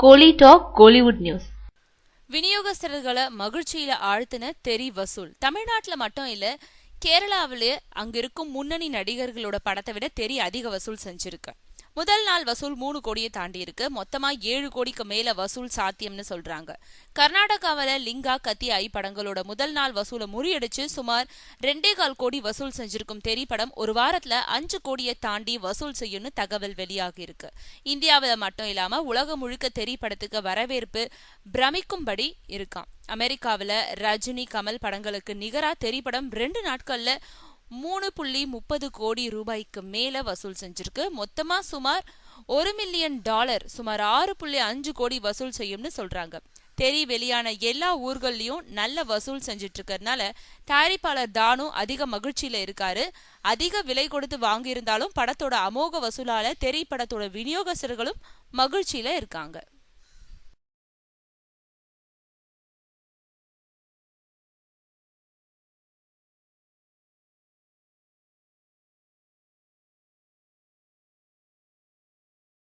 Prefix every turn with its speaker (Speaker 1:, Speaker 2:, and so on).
Speaker 1: கோலி talk Kollywood news.
Speaker 2: விநியோகஸ்தர்களை மகிழ்ச்சியில ஆழ்த்தின தெரி வசூல். தமிழ்நாட்டுல மட்டும் இல்ல, கேரளாவிலே அங்க இருக்கும் முன்னணி நடிகர்களோட படத்தை விட தெரி அதிக வசூல் செஞ்சிருக்கு. முதல் நாள் வசூல் 3 கோடியை தாண்டி இருக்கு. மொத்தமா 7 கோடிக்கு மேல வசூல் சாத்தியம்னு சொல்றாங்க. கர்நாடகாவில லிங்கா, கத்தி, ஐ படங்களோட முதல் நாள் வசூலை முறியடிச்சு சுமார் 2.25 கோடி வசூல் செஞ்சிருக்கும் தெரி படம் ஒரு வாரத்துல 5 கோடியை தாண்டி வசூல் செய்யும்னு தகவல் வெளியாகி இருக்கு. இந்தியாவில மட்டும் இல்லாம உலகம் முழுக்க தெரி படத்துக்கு வரவேற்பு பிரமிக்கும்படி இருக்காம். அமெரிக்காவில ரஜினி, கமல் படங்களுக்கு நிகரா தெரி படம் 2 நாட்கள்ல 3.30 கோடி ரூபாய்க்கு மேல வசூல் செஞ்சிருக்கு. மொத்தமா சுமார் $1 மில்லியன், சுமார் 6.5 கோடி வசூல் செய்யும்னு சொல்றாங்க. தெரி வெளியான எல்லா ஊர்கள்லயும் நல்ல வசூல் செஞ்சிட்டு இருக்கறதுனால தயாரிப்பாளர் தானு அதிக மகிழ்ச்சியில இருக்காரு. அதிக விலை கொடுத்து வாங்கியிருந்தாலும் படத்தோட அமோக வசூலால தெரி படத்தோட விநியோகஸ்தர்களும் மகிழ்ச்சியில இருக்காங்க.